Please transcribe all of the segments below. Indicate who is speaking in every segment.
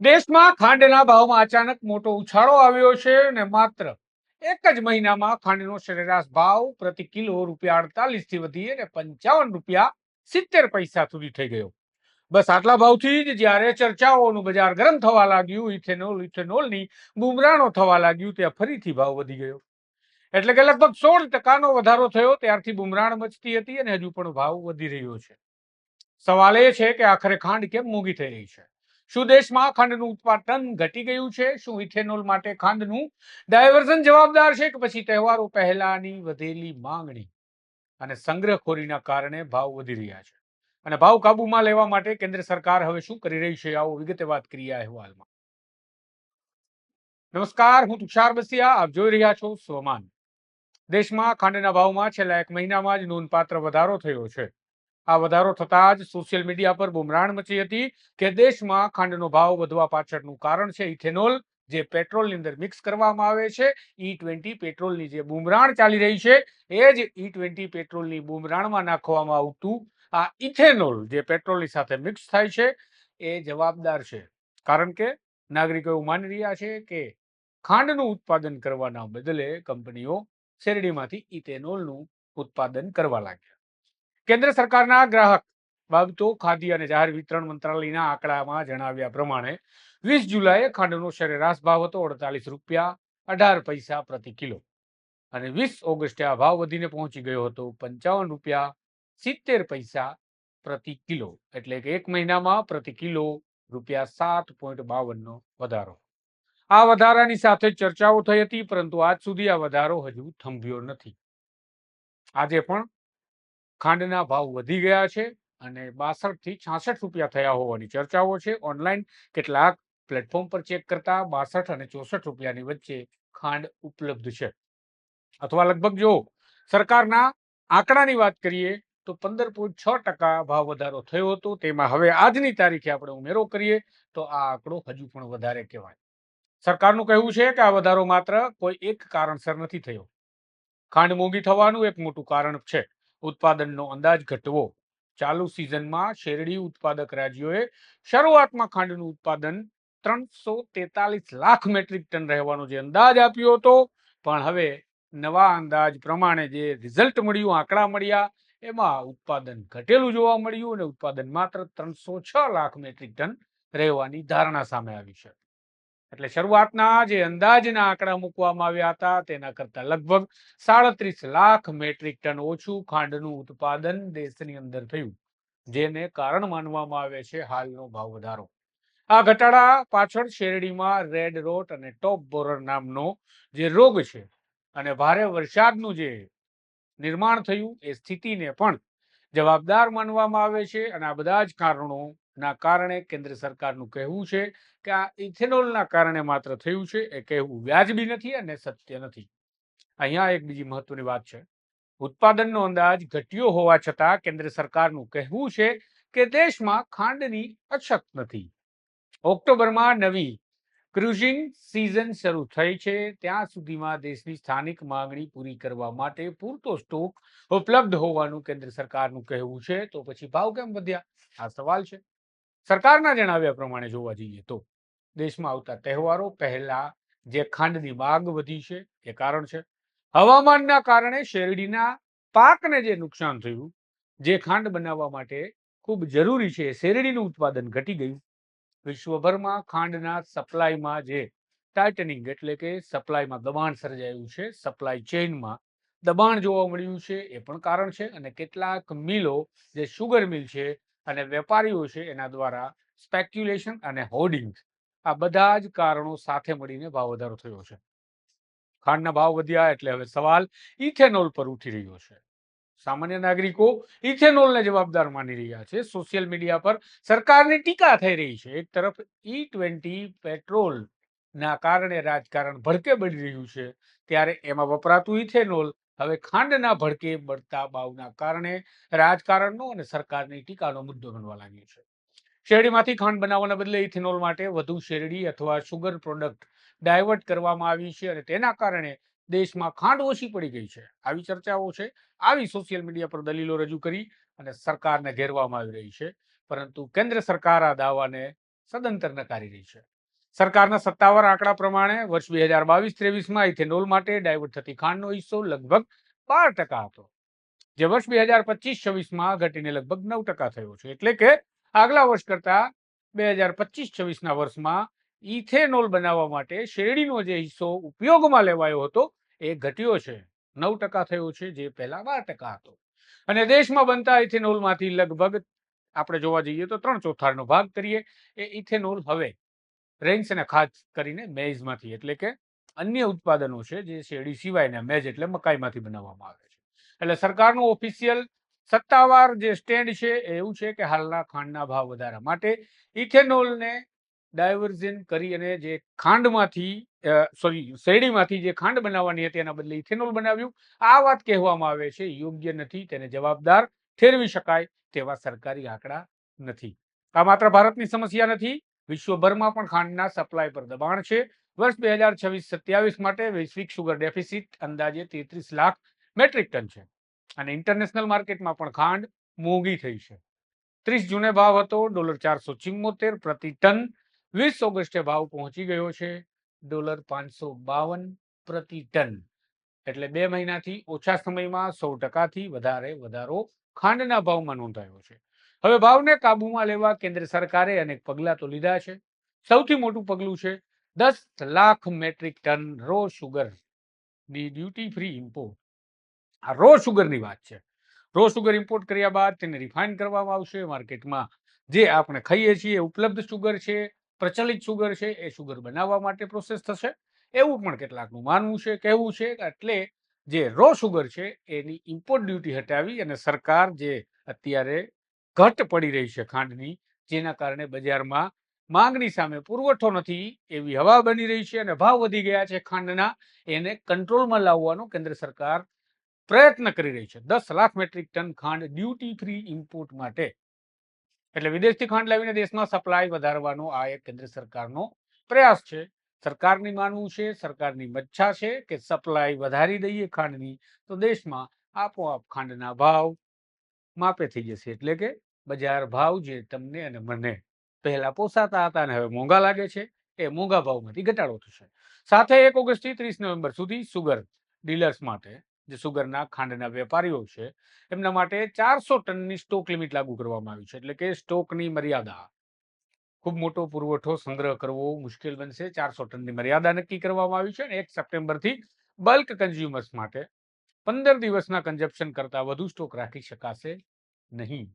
Speaker 1: દેશમાં ખાંડના ભાવમાં અચાનક મોટો ઉછાળો આવ્યો છે અને માત્ર એક જ મહિનામાં ખાંડનો સરેરાશ ભાવ પ્રતિ કિલો ₹48 થી વધી અને ₹55.70 સુધી થઈ ગયો. બસ આટલા ભાવથી જ જ્યારે ચર્ચાઓનું બજાર ગરમ થવા લાગ્યું, ઇથેનોલની બુમરાણો થવા લાગ્યું, ત્યાં ફરીથી ભાવ વધી ગયો. એટલે કે લગભગ 16% વધારો થયો. ત્યારથી બુમરાણ મચતી હતી અને હજુ પણ ભાવ વધી રહ્યો છે. સવાલ એ છે કે આખરે ખાંડ કેમ મોંઘી થઈ રહી છે? શું દેશમાં ખાંડનું ઉત્પાદન ઘટી ગયું છે? શું ઇથેનોલ માટે ખાંડનું ડાયવર્ઝન જવાબદાર છે, કે પછી તહેવારો પહેલાની વધેલી માંગણી અને સંગ્રહખોરીના કારણે ભાવ વધી રહ્યા છે? અને ભાવ કાબુમાં લેવા માટે કેન્દ્ર સરકાર હવે શું કરી રહી છે? આવો વિગતે વાત કરીએ આ અહેવાલમાં. નમસ્કાર, હું તુષાર બસિયા. આપ જોઈ રહ્યા છો સ્વમાન. દેશમાં ખાંડના ભાવમાં છેલ્લા એક મહિનામાં જ નોંધપાત્ર વધારો થયો છે. આ વધારો થતાં જ સોશિયલ મીડિયા પર બુમરાણ મચી હતી કે દેશમાં ખાંડનો ભાવ વધવા પાછળનું કારણ છે ઇથેનોલ, જે પેટ્રોલની અંદર મિક્સ કરવામાં આવે છે. E20 પેટ્રોલની જે બુમરાણ ચાલી રહી છે, એ જ E20 પેટ્રોલની બુમરાણમાં નાખવામાં આવતું આ ઇથેનોલ, જે પેટ્રોલની સાથે મિક્સ થાય છે, એ જવાબદાર છે. કારણ કે નાગરિકો એવું માની રહ્યા છે કે ખાંડનું ઉત્પાદન કરવાના બદલે કંપનીઓ શેરડીમાંથી ઇથેનોલનું ઉત્પાદન કરવા લાગ્યા. કેન્દ્ર સરકારના ગ્રાહક બાબતો, ખાદ્ય અને જાહેર વિતરણ મંત્રાલયના આંકડામાં જણાવ્યા પ્રમાણે 20 જુલાઈએ ખાંડનો સરેરાશ ભાવ હતો ₹48.18 પ્રતિ કિલો અને 20 ઓગસ્ટે આ ભાવ વધીને પહોંચી ગયો હતો ₹55.70 પ્રતિ કિલો. એટલે કે એક મહિનામાં પ્રતિ કિલો ₹7.52નો વધારો. આ વધારાની સાથે ચર્ચાઓ થઈ હતી, પરંતુ આજ સુધી આ વધારો હજુ થંભ્યો નથી. આજે પણ ખાંડના ભાવ વધી ગયા છે અને ₹62 થી ₹66 થયા હોવાની ચર્ચાઓ છે. ઓનલાઈન કેટલાક પ્લેટફોર્મ પર ચેક કરતા ₹62 અને ₹64ની વચ્ચે ખાંડ ઉપલબ્ધ છે. અથવા લગભગ જો સરકારના આંકડાની વાત કરીએ તો 15.6% ભાવ વધારો થયો હતો. તેમાં હવે આજની તારીખે આપણે ઉમેરો કરીએ તો આ આંકડો હજુ પણ વધારે કહેવાય. સરકારનું કહેવું છે કે આ વધારો માત્ર કોઈ એક કારણસર નથી થયો. ખાંડ મોંઘી થવાનું એક મોટું કારણ છે ઉત્પાદનનો અંદાજ ઘટવો. ચાલુ સિઝનમાં શેરડી ઉત્પાદક રાજ્યોએ શરૂઆતમાં ખાંડનું ઉત્પાદન 343 લાખ મેટ્રિક ટન રહેવાનો જે અંદાજ આપ્યો હતો, પણ હવે નવા અંદાજ પ્રમાણે જે રિઝલ્ટ મળ્યું, આંકડા મળ્યા, એમાં ઉત્પાદન ઘટેલું જોવા મળ્યું અને ઉત્પાદન માત્ર 306 લાખ મેટ્રિક ટન રહેવાની ધારણા સામે આવી છે. એટલે શરૂઆતના જે અંદાજના આંકડા મૂકવામાં આવ્યા હતા તેના કરતા લગભગ 37 લાખ મેટ્રિક ટન ઓછું ખાંડનું ઉત્પાદન દેશની અંદર થયું, જેને કારણ માનવામાં આવે છે હાલનો ભાવ વધારો. આ ઘટાડા પાછળ શેરડીમાં રેડ રોટ અને ટોપ બોરર નામનો જે રોગ છે અને ભારે વરસાદનું જે નિર્માણ થયું એ સ્થિતિને પણ જવાબદાર માનવામાં આવે છે. અને આ બધા જ કારણોના કારણે કેન્દ્ર સરકારનું કહેવું છે કે આ ઇથેનોલના કારણે માત્ર થયું છે. એ કહેવું વ્યાજબી નથી અને સત્ય નથી. અહીંયા એક બીજી મહત્વની વાત છે. ઉત્પાદનનો અંદાજ ઘટ્યો હોવા છતાં કેન્દ્ર સરકારનું કહેવું છે કે દેશમાં ખાંડની અછત નથી. ઓક્ટોબરમાં નવી ક્રુઝિંગ સિઝન શરૂ થઈ છે. ત્યાં સુધીમાં દેશની સ્થાનિક માંગણી પૂરી કરવા માટે પૂરતો સ્ટોક ઉપલબ્ધ હોવાનું કેન્દ્ર સરકારનું કહેવું છે. તો પછી ભાવ કેમ વધ્યા? આ સવાલ છે. સરકારના જણાવ્યા પ્રમાણે જોવા જઈએ તો દેશમાં આવતા તહેવારો પહેલા જે ખાંડની માંગ વધી છે એ કારણ છે. હવામાનના કારણે શેરડીના પાકને જે નુકસાન થયું, જે ખાંડ બનાવવા માટે ખૂબ જરૂરી છે શેરડીનું ઉત્પાદન ઘટી ગયું. વિશ્વભરમાં ખાંડના સપ્લાયમાં જે ટાઇટનિંગ એટલે કે સપ્લાયમાં દબાણ સર્જાયું છે, સપ્લાય ચેઇનમાં દબાણ જોવા મળ્યું છે, એ પણ કારણ છે. અને કેટલાક મિલો, જે શુગર મિલ છે અને વેપારીઓ છે, એના દ્વારા સ્પેક્યુલેશન અને હોર્ડિંગ, આ બધા જ કારણો સાથે મળીને ભાવ વધારો થયો છે. ખાંડના ભાવ વધ્યા એટલે હવે સવાલ ઇથેનોલ પર ઉઠી રહ્યો છે. સામાન્ય નાગરિકો ઇથેનોલને જવાબદાર માની રહ્યા છે. સોશિયલ મીડિયા પર સરકારની ટીકા થઈ રહી છે. એક તરફ E20 પેટ્રોલ ના કારણે રાજકારણ ભડકે બળી રહ્યું છે, ત્યારે એમાં વપરાતું ઇથેનોલ હવે ખાંડના ભડકે બળતા ભાવના કારણે રાજકારણનો અને સરકારની ટીકાનો મુદ્દો બનવા લાગ્યો છે. શેરડીમાંથી ખાંડ બનાવવાના બદલે ઇથેનોલ માટે વધુ શેરડી અથવા શુગર પ્રોડક્ટ ડાયવર્ટ કરવામાં આવી છે અને તેના કારણે દેશમાં ખાંડ ઓછી પડી ગઈ છે. આવી ચર્ચાઓ છે. આવી સોશિયલ મીડિયા પર દલીલો રજૂ કરી અને સરકારને ઘેરવામાં આવી રહી છે. પરંતુ કેન્દ્ર સરકાર આ દાવાને સદંતર નકારી રહી છે. સરકારના સત્તાવાર આંકડા પ્રમાણે વર્ષ 2022-23માં ઇથેનોલ માટે ડાયવર્ટ થતી ખાંડનો હિસ્સો લગભગ 12% હતો, જે વર્ષ 2025-26માં ઘટીને લગભગ 9% થયો છે. એટલે કે આગલા વર્ષ કરતા 2025-26ના વર્ષમાં ઇથેનોલ બનાવવા માટે શેરડીનો જે હિસ્સો ઉપયોગમાં લેવાયો હતો એ ઘટ્યો છે, 9% થયો છે, જે પહેલા 12% હતો. અને દેશમાં બનતા ઇથેનોલમાંથી લગભગ આપણે જોવા જઈએ તો 3/4 ભાગ કરીએ એ ઇથેનોલ હવે રેન્સ અને ખાસ કરીને મેઇઝમાંથી એટલે કે અન્ય ઉત્પાદનો છે જે શેરડી સિવાયના, મેજ એટલે મકાઈમાંથી બનાવવામાં આવે છે. એટલે સરકારનું ઓફિશિયલ સત્તાવાર જે સ્ટેન્ડ છે એ એવું છે કે હાલના ખાંડના ભાવ વધારા માટે ઇથેનોલને ડાયવર્ઝન કરી અને જે ખાંડમાંથી શેરડીમાંથી જે ખાંડ બનાવવાની હતી એના બદલે ઇથેનોલ બનાવ્યું, આ વાત કહેવામાં આવે છે યોગ્ય નથી, તેને જવાબદાર ઠેરવી શકાય તેવા સરકારી આંકડા નથી. આ માત્ર ભારતની સમસ્યા નથી, વિશ્વભરમાં પણ ખાંડના સપ્લાય પર દબાણ છે. વર્ષ 2026-27 માટે વૈશ્વિક સુગર ડેફિસિટ અંદાજે 33 લાખ મેટ્રિક ટન છે અને ઇન્ટરનેશનલ માર્કેટમાં પણ ખાંડ મોંઘી થઈ છે. 30 જૂને ભાવ હતો $474 પ્રતિ ટન. 20 ઓગસ્ટે ભાવ પહોંચી ગયો છે $552 પ્રતિ ટન. એટલે 2 મહિનાથી ઓછા સમયમાં 100%થી વધારે વધારો ખાંડના ભાવમાં નોંધાયો છે. હવે ભાવને કાબુમાં લેવા કેન્દ્ર સરકારે અનેક પગલાં તો લીધા છે. સૌથી મોટું પગલું છે 10 લાખ મેટ્રિક ટન રો સુગરની ડ્યુટી ફ્રી ઇમ્પોર્ટ. આ રો સુગરની વાત છે. રો સુગર ઇમ્પોર્ટ કર્યા બાદ તેને રિફાઇન કરવામાં આવશે. માર્કેટમાં જે આપણે ખાઈએ છીએ ઉપલબ્ધ સુગર છે, પ્રચલિત સુગર છે, એ સુગર બનાવવા માટે પ્રોસેસ થશે એવું પણ કેટલાકનું માનવું છે, કહેવું છે. એટલે જે રો સુગર છે એની ઇમ્પોર્ટ ડ્યુટી હટાવી અને સરકાર જે અત્યારે ઘટ પડી રહી છે ખાંડની, જેના કારણે બજારમાં માંગણી સામે પુરવઠો નથી એવી હવા બની રહી છે અને ભાવ વધી ગયા છે ખાંડના, એને કંટ્રોલમાં લાવવાનો કેન્દ્ર સરકાર પ્રયત્ન કરી રહી છે. 10 લાખ મેટ્રિક ટન ખાંડ ડ્યુટી ફ્રી ઇમ્પોર્ટ માટે, એટલે વિદેશથી ખાંડ લાવીને દેશમાં સપ્લાય વધારવાનો આ એક કેન્દ્ર સરકારનો પ્રયાસ છે. સરકારની માનવું છે, સરકારની મચ્છા છે કે સપ્લાય વધારી દઈએ ખાંડની તો દેશમાં આપોઆપ ખાંડના ભાવ માપે થઈ જશે. એટલે કે બજાર ભાવ જે તમને અને મને પહેલા પોસાતા હતા અને હવે મોંઘા લાગે છે એ મોંઘા ભાવમાંથી ઘટાડો થશે. સાથે 1 ઓગસ્ટથી 30 નવેમ્બર સુધી સુગર ડીલર્સ માટે, જે સુગરના ખાંડના વેપારીઓ છે એમના માટે 400 ટનની સ્ટોક લિમિટ લાગુ કરવામાં આવી છે. એટલે કે સ્ટોકની મર્યાદા, ખૂબ મોટો પુરવઠો સંગ્રહ કરવો મુશ્કેલ બનશે. 400 ટનની મર્યાદા નક્કી કરવામાં આવી છે અને 1 સપ્ટેમ્બરથી બલ્ક કન્ઝ્યુમર્સ માટે 15 દિવસના કન્ઝપ્શન કરતા વધુ સ્ટોક રાખી શકાશે નહીં.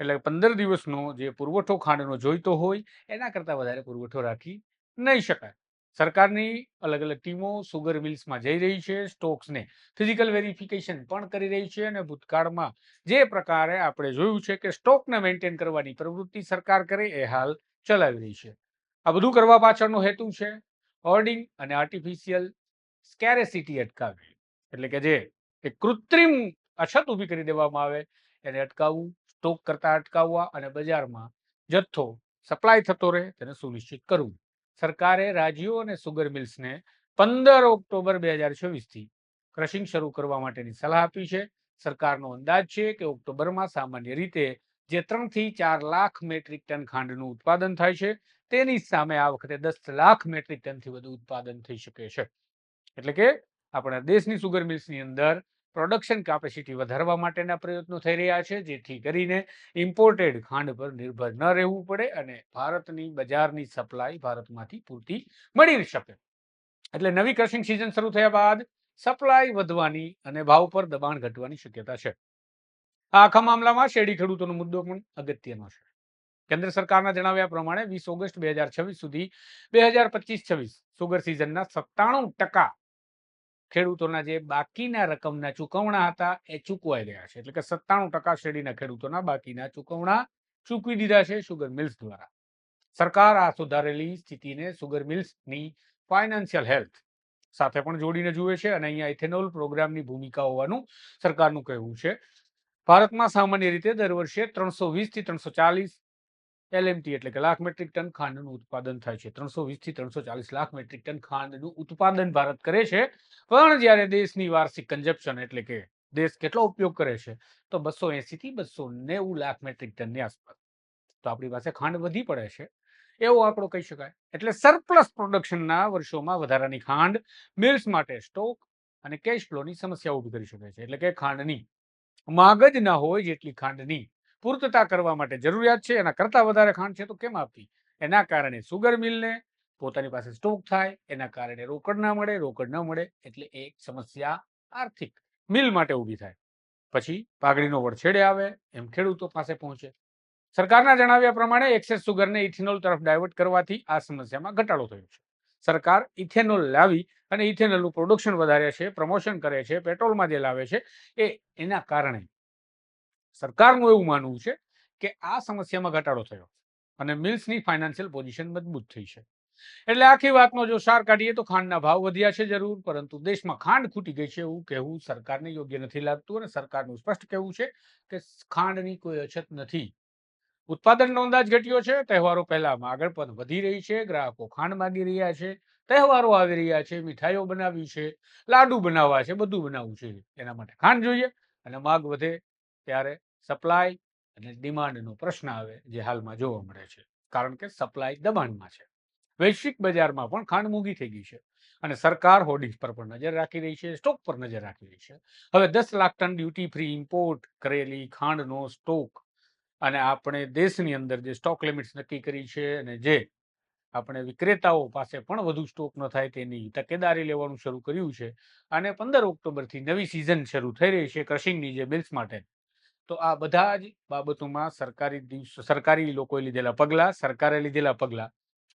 Speaker 1: એટલે 15 દિવસનો જે પુરવઠો ખાંડનો જોઈતો હોય એના કરતા વધારે પુરવઠો રાખી નહીં શકાય. સરકારની અલગ અલગ ટીમો સુગર મિલ્સમાં જઈ રહી છે, સ્ટોક્સને ફિઝિકલ વેરિફિકેશન પણ કરી રહી છે અને ભૂતકાળમાં જે પ્રકારે આપણે જોયું છે કે સ્ટોકને મેન્ટેન કરવાની પ્રવૃત્તિ સરકાર કરે એ હાલ ચલાવી રહી છે. આ બધું કરવા પાછળનો હેતુ છે હોર્ડિંગ અને આર્ટિફિશિયલ સ્કેરેસિટી અટકાવવી. એટલે કે જે એક કૃત્રિમ અછત ઊભી કરી દેવામાં આવે એને અટકાવવું, સ્ટોક કરતા અટકાવવા અને બજારમાં જથ્થો સપ્લાય થતો રહે તેને સુનિશ્ચિત કરવું. સરકારે રાજ્યો અને સુગર મિલ્સને 15 ઓક્ટોબર 2024થી ક્રશિંગ શરૂ કરવા માટેની સલાહ આપી છે. સરકારનો અંદાજ છે કે ઓક્ટોબરમાં સામાન્ય રીતે જે 3 થી 4 લાખ મેટ્રિક ટન ખાંડનું ઉત્પાદન થાય છે તેની સામે આ વખતે 10 લાખ મેટ્રિક ટનથી વધુ ઉત્પાદન થઈ શકે છે. એટલે કે આપણા દેશની સુગર મિલ્સની અંદર પ્રોડક્શન કેપેસિટી વધારવા માટેના પ્રયત્નો થઈ રહ્યા છે, જેથી કરીને ઇમ્પોર્ટેડ ખાંડ પર નિર્ભર ન રહેવું પડે અને ભારતની બજારની સપ્લાય ભારતમાંથી પૂરતી મળી શકે. એટલે નવી ક્રશિંગ સિઝન શરૂ થયા બાદ સપ્લાય વધવાની અને ભાવ પર દબાણ ઘટવાની શક્યતા છે. આ આખા મામલામાં શેરડી ખેડૂતોનો મુદ્દો પણ અગત્યનો છે. કેન્દ્ર સરકારના જણાવ્યા પ્રમાણે 20 ઓગસ્ટ 2026 સુધી 2025-26 સુગર સિઝનના 97% ખેડૂતોના જે બાકીના રકમના ચૂકવણા હતા એ ચૂકવાઈ ગયા છે. એટલે કે 97% શેરડીના ખેડૂતોના બાકીના ચૂકવણા ચૂકવી દીધા છે સુગર મિલ્સ દ્વારા. સરકાર આ સુધારેલી સ્થિતિને સુગર મિલ્સની ફાઇનાન્શિયલ હેલ્થ સાથે પણ જોડીને જુએ છે અને અહીંયા ઇથેનોલ પ્રોગ્રામની ભૂમિકા હોવાનું સરકારનું કહેવું છે. ભારતમાં સામાન્ય રીતે દર વર્ષે 320 થી 340 LMT એટલે કે લાખ મેટ્રિક ટન ખાંડનું ઉત્પાદન થાય છે. 320 થી 340 લાખ મેટ્રિક ટન ખાંડનું ઉત્પાદન ભારત કરે છે. પણ જ્યારે દેશની વાર્ષિક કન્ઝપ્શન એટલે કે દેશ કેટલો ઉપયોગ કરે છે તો 280 થી 290 લાખ મેટ્રિક ટનની આસપાસ. તો આપણી પાસે ખાંડ વધી પડે છે. એવો આંકડો કહી શકાય. એટલે સરપ્લસ પ્રોડક્શનના વર્ષોમાં વધારાની ખાંડ મિલ્સ માટે સ્ટોક અને કેશ ફ્લોની સમસ્યા ઊભી કરી શકે છે. એટલે કે ખાંડની માંગ જ ના હોય જેટલી ખાંડની પૂર્તતા કરવા માટે જરૂરિયાત છે, એના કરતાં વધારે ખાંડ છે તો કેમ આપવી? એના કારણે સુગર મિલને પોતાની પાસે સ્ટોક થાય, એના કારણે રોકડ ના મળે, રોકડ ન મળે એટલે એક સમસ્યા આર્થિક મિલ માટે ઊભી થાય. પછી પાઘડીનો વડછેડે આવે એમ ખેડૂતો પાસે પહોંચે. સરકારના જણાવ્યા પ્રમાણે એક્સેસ સુગરને ઇથેનોલ તરફ ડાયવર્ટ કરવાથી આ સમસ્યામાં ઘટાડો થયો છે. સરકાર ઇથેનોલ લાવી અને ઇથેનોલનું પ્રોડક્શન વધારે છે, પ્રમોશન કરે છે, પેટ્રોલમાં જે લાવે છે એના કારણે સરકારનું એવું માનવું છે કે આ સમસ્યામાં ઘટાડો થયો અને મિલ્સની ફાઇનાન્શિયલ પોઝિશન મજબૂત થઈ છે. એટલે આખી વાતનો જો સાર કાઢીએ તો ખાંડના ભાવ વધ્યા છે જરૂર, પરંતુ દેશમાં ખાંડ ખૂટી ગઈ છે એવું કહેવું સરકારને યોગ્ય નથી લાગતું અને સરકારનું સ્પષ્ટ કહેવું છે કે ખાંડની કોઈ અછત નથી. ઉત્પાદનનો અંદાજ ઘટ્યો છે, તહેવારો પહેલા આગળ પણ વધી રહી છે, ગ્રાહકો ખાંડ માંગી રહ્યા છે, તહેવારો આવી રહ્યા છે, મીઠાઈઓ બનાવી છે, લાડુ બનાવવા છે, બધું બનાવવું છે, એના માટે ખાંડ જોઈએ અને માંગ વધે ત્યારે સપ્લાય અને ડિમાન્ડનો પ્રશ્ન આવે જે હાલમાં જોવા મળે છે, કારણ કે સપ્લાય દબાણમાં છે. વૈશ્વિક બજારમાં પણ ખાંડ મોંઘી થઈ ગઈ છે અને સરકાર હોર્ડિંગ્સ પર પણ નજર રાખી રહી છે, સ્ટોક પર નજર રાખી રહી છે. હવે 10 lakh ton duty free import કરેલી ખાંડનો સ્ટોક અને આપણે દેશની અંદર જે સ્ટોક લિમિટ્સ નક્કી કરી છે અને જે આપણે વિક્રેતાઓ પાસે પણ વધુ સ્ટોક ન થાય તેની તકેદારી લેવાનું શરૂ કર્યું છે અને 15 ઓક્ટોબરથી નવી સિઝન શરૂ થઈ રહી છે ક્રશિંગની જે મિલ્સ માટે. તો આ બધા જ બાબતોમાં સરકારી લોકોએ લીધેલા પગલાં, સરકારે લીધેલા પગલાં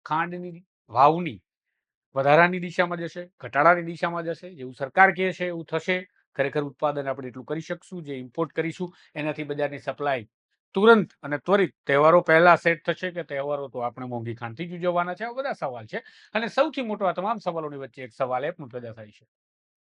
Speaker 1: ખાંડની ભાવની વધારાની દિશામાં જશે, ઘટાડાની દિશામાં જશે. જેવું સરકાર કહે છે એવું થશે. ખરેખર ઉત્પાદન આપણે એટલું કરી શકશું, જે ઇમ્પોર્ટ કરીશું એનાથી બજારની સપ્લાય તુરંત અને ત્વરિત તહેવારો પહેલા સેટ થશે કે તહેવારો તો આપણે મોંઘી ખાંડથી જ ઉજવવાના છે? આ બધા સવાલ છે અને સૌથી મોટો આ તમામ સવાલોની વચ્ચે એક સવાલ એ પણ પેદા થાય છે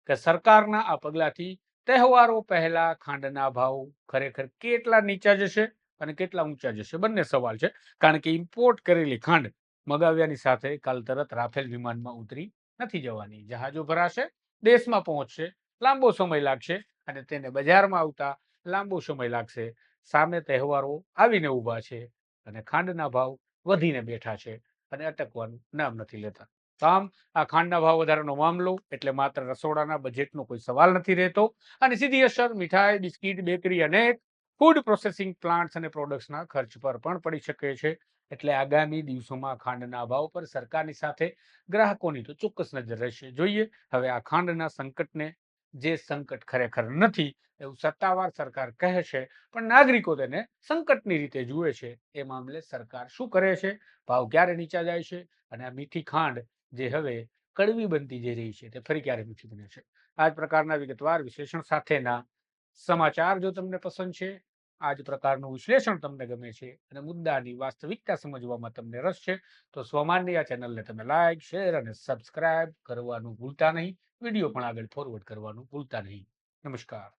Speaker 1: કે સરકારના આ પગલાથી તહેવારો પહેલા ખાંડના ભાવ ખરેખર કેટલા નીચા જશે અને કેટલા ઊંચા જશે? બંને સવાલ છે, કારણ કે ઇમ્પોર્ટ કરેલી ખાંડ મગાવ્યાની સાથે કાલ તરત રાફેલ વિમાનમાં ઉતરી નથી જવાની. જહાજો ભરાશે, દેશમાં પહોંચશે, લાંબો સમય લાગશે અને તેને બજારમાં આવતા લાંબો સમય લાગશે. સામે તહેવારો આવીને ઊભા છે અને ખાંડના ભાવ વધીને બેઠા છે અને અટકવાનું નામ નથી લેતા. તો આમ આ ખાંડના ભાવ વધારાનો મામલો એટલે માત્ર રસોડાના બજેટનો કોઈ સવાલ નથી રહેતો અને સીધી અસર મીઠાઈ, બિસ્કિટ, બેકરી અને ફૂડ પ્રોસેસિંગ પ્લાન્ટ્સ અને પ્રોડક્ટ્સના ખર્ચ પર પણ પડી શકે છે. એટલે આગામી દિવસોમાં ખાંડના ભાવ પર સરકારની સાથે ગ્રાહકોની તો ચોક્કસ નજર રહેશે. જોઈએ હવે આ ખાંડના સંકટને, જે સંકટ ખરેખર નથી એવું સત્તાવાર સરકાર કહે છે પણ નાગરિકો તેને સંકટની રીતે જુએ છે, એ મામલે સરકાર શું કરે છે? ભાવ ક્યારે નીચા જાય છે અને આ મીઠી ખાંડ જે હવે કડવી બનતી જઈ રહી છે તે ફરી ક્યારે મીઠી બને છે? આ જ પ્રકારના વિગતવાર વિશ્લેષણ સાથેના સમાચાર જો તમને પસંદ છે, આ જ પ્રકારનું વિશ્લેષણ તમને ગમે છે અને મુદ્દાની વાસ્તવિકતા સમજવામાં તમને રસ છે, તો સ્વમાનની આ ચેનલને તમે લાઈક, શેર અને સબસ્ક્રાઇબ કરવાનું ભૂલતા નહીં. વિડીયો પણ આગળ ફોરવર્ડ કરવાનું ભૂલતા નહીં. નમસ્કાર.